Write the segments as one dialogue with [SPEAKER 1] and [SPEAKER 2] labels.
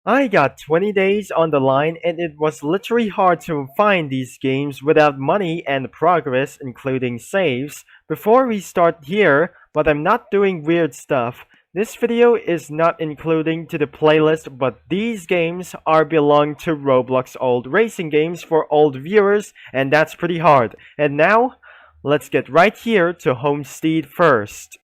[SPEAKER 1] I got 20 days on the line and it was literally hard to find these games without money and progress, including saves, before we start here, but I'm not doing weird stuff. This video is not including to the playlist, but these games are belong to Roblox old racing games for old viewers, and that's pretty hard. And now, let's get right here to Homestead first.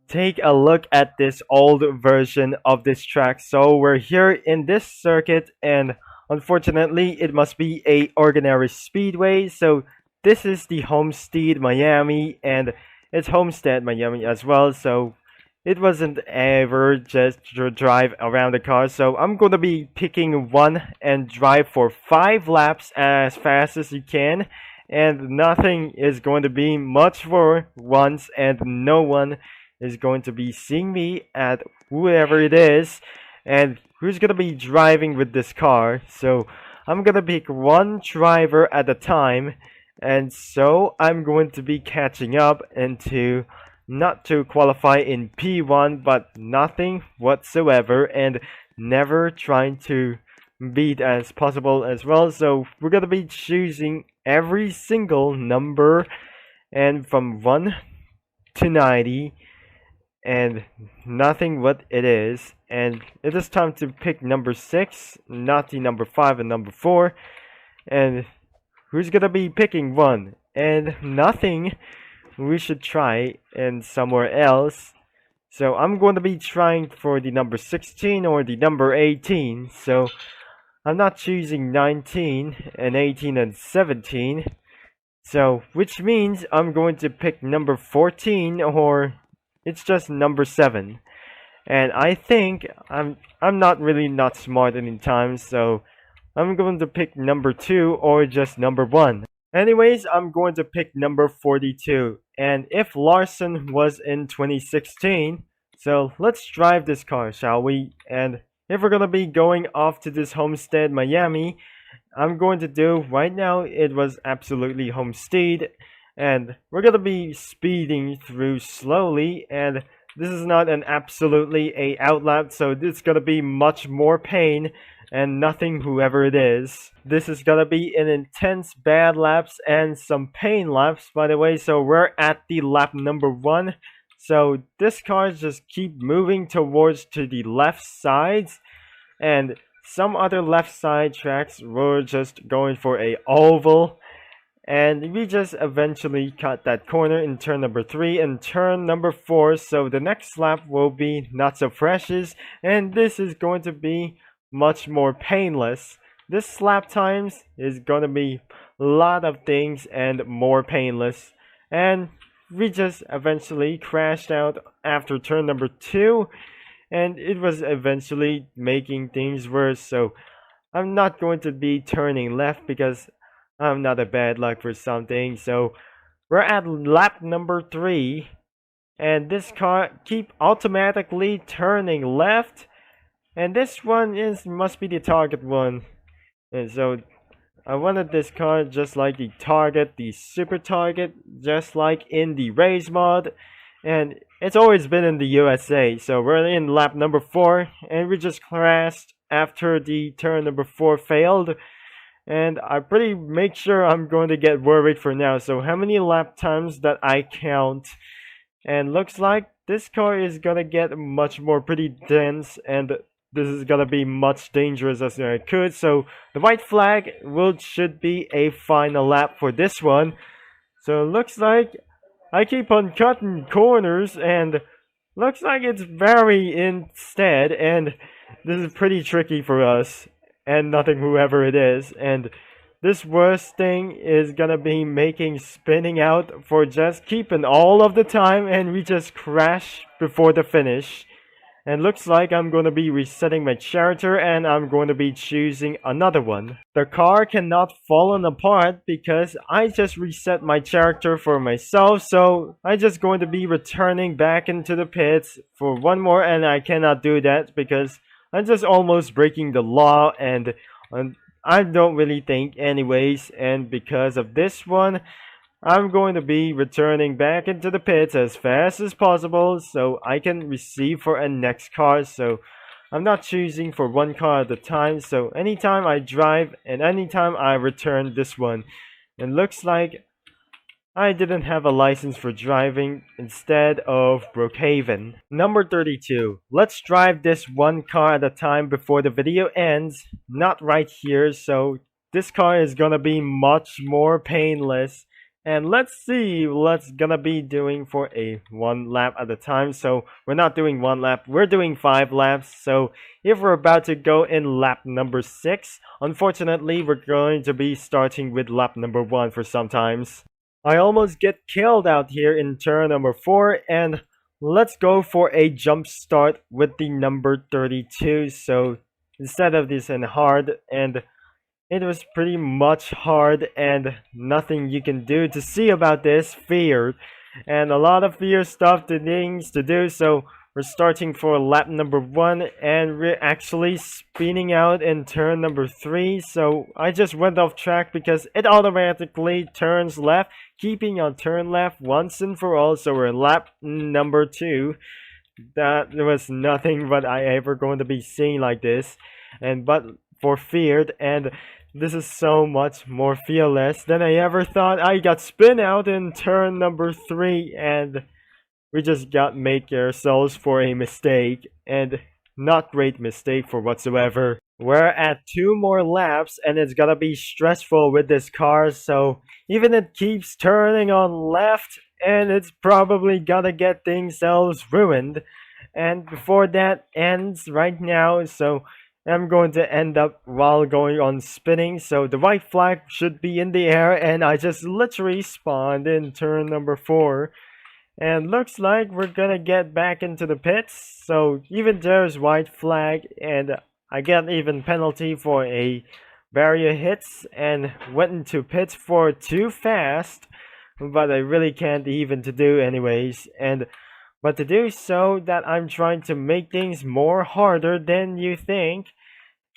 [SPEAKER 1] Take a look at this old version of this track. So we're here in this circuit, and unfortunately it must be a ordinary speedway. So this is the Homestead Miami, and it's Homestead Miami as well. So it wasn't ever just to drive around the car. So I'm gonna be picking one and drive for 5 laps as fast as you can, and nothing is going to be much for once, and no one is going to be seeing me at whoever it is and who's going to be driving with this car. So I'm going to pick one driver at a time, and so I'm going to be catching up into not to qualify in P1 but nothing whatsoever, and never trying to beat as possible as well. So we're going to be choosing every single number, and from 1 to 90, and nothing what it is. And it is time to pick number 6, not the number 5 and number 4. And who's gonna be picking 1? And nothing. We should try and somewhere else. So I'm going to be trying for the number 16 or the number 18. So I'm not choosing 19 and 18 and 17. So which means I'm going to pick number 14, or it's just number 7. And I think I'm not really not smart any time, so I'm going to pick number 2 or just number 1. Anyways, I'm going to pick number 42. And if Larson was in 2016, so let's drive this car, shall we? And if we're gonna be going off to this Homestead Miami, I'm going to do right now, it was absolutely Homestead, and we're gonna be speeding through slowly, and this is not an absolutely a outlap, so it's gonna be much more pain and nothing whoever it is. This is gonna be an intense bad laps and some pain laps, by the way. So we're at the lap number 1. So this car just keep moving towards to the left sides, and some other left side tracks were just going for a oval, and we just eventually cut that corner in turn number 3 and turn number 4. So the next lap will be not so precious, and this is going to be much more painless. This lap times is going to be a lot of things and more painless, and we just eventually crashed out after turn number 2, and it was eventually making things worse. So I'm not going to be turning left because I'm not a bad luck for something. So we're at lap number 3, and this car keep automatically turning left, and this one is must be the target one. And so I wanted this car just like the target, the super target, just like in the race mod, and it's always been in the USA. So we're in lap number 4, and we just crashed after the turn number 4 failed, and I pretty make sure I'm going to get worried for now. So how many lap times that I count, and looks like this car is gonna get much more pretty dense, and this is gonna be much dangerous as I could. So the white flag should be a final lap for this one. So it looks like I keep on cutting corners, and looks like it's very instead, and this is pretty tricky for us and nothing whoever it is. And this worst thing is gonna be making spinning out for just keeping all of the time, and we just crash before the finish. And looks like I'm going to be resetting my character, and I'm going to be choosing another one. The car cannot fall apart because I just reset my character for myself, so I'm just going to be returning back into the pits for one more, and I cannot do that because I'm just almost breaking the law, and I don't really think anyways. And because of this one, I'm going to be returning back into the pits as fast as possible so I can receive for a next car. So I'm not choosing for one car at a time. So anytime I drive and anytime I return this one. It looks like I didn't have a license for driving instead of Brookhaven. Number 32. Let's drive this one car at a time before the video ends. Not right here, so this car is gonna be much more painless. And let's see what's gonna be doing for a one lap at a time. So we're not doing one lap, we're doing 5 laps. So if we're about to go in lap number 6, unfortunately we're going to be starting with lap number 1 for sometimes. I almost get killed out here in turn number 4, and let's go for a jump start with the number 32. So instead of this in hard, and it was pretty much hard and nothing you can do to see about this, feared, and a lot of fear stuff to things to do. So we're starting for lap number 1 and we're actually spinning out in turn number 3. So I just went off track because it automatically turns left, keeping on turn left once and for all. So we're in lap number 2. That was nothing but I ever going to be seeing like this, and but for feared, and this is so much more fearless than I ever thought. I got spin out in turn number 3 and we just got make ourselves for a mistake, and not great mistake for whatsoever. We're at 2 more laps and it's gonna be stressful with this car, so even it keeps turning on left and it's probably gonna get themselves ruined. And before that ends right now, so I'm going to end up while going on spinning, so the white flag should be in the air and I just literally spawned in turn number 4. And looks like we're gonna get back into the pits. So even there's white flag and I get even penalty for a barrier hits and went into pits for too fast. But I really can't even to do anyways. And but to do so that I'm trying to make things more harder than you think.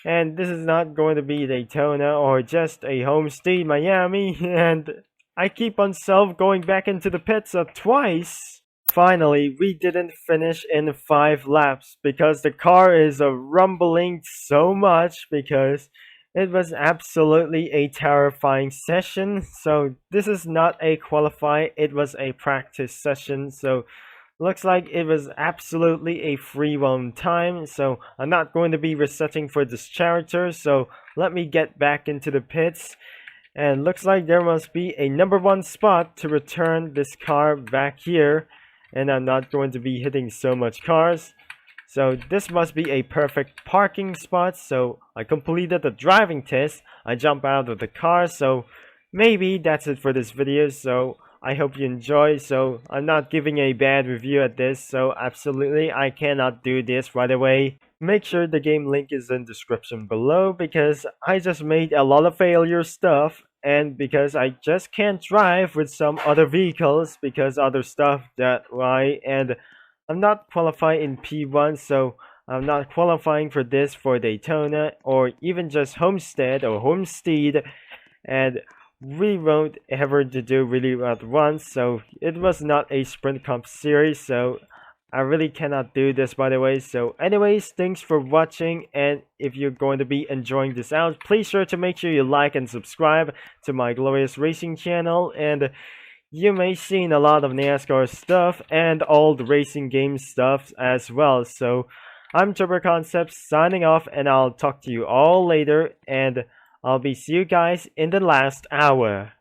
[SPEAKER 1] And this is not going to be Daytona or just a Homestead Miami, and I keep on going back into the pits twice. Finally, we didn't finish in 5 laps because the car is rumbling so much because it was absolutely a terrifying session. So this is not a qualify, it was a practice session. So looks like it was absolutely a free roam time, so I'm not going to be resetting for this character, so let me get back into the pits. And looks like there must be a number 1 spot to return this car back here, and I'm not going to be hitting so much cars. So this must be a perfect parking spot, so I completed the driving test. I jump out of the car, so maybe that's it for this video. So I hope you enjoy. So I'm not giving a bad review at this, so absolutely I cannot do this right away. Make sure the game link is in the description below because I just made a lot of failure stuff, and because I just can't drive with some other vehicles because other stuff that why, and I'm not qualified in P1, so I'm not qualifying for this for Daytona or even just Homestead or Homestead, and we won't ever to do really at once, so it was not a sprint comp series, so I really cannot do this by the way. So anyways, thanks for watching, and if you're going to be enjoying this out, please sure to make sure you like and subscribe to my glorious racing channel, and you may see a lot of NASCAR stuff and all the racing game stuff as well. So I'm Turbo Concepts signing off, and I'll talk to you all later, and I'll be see you guys in the last hour.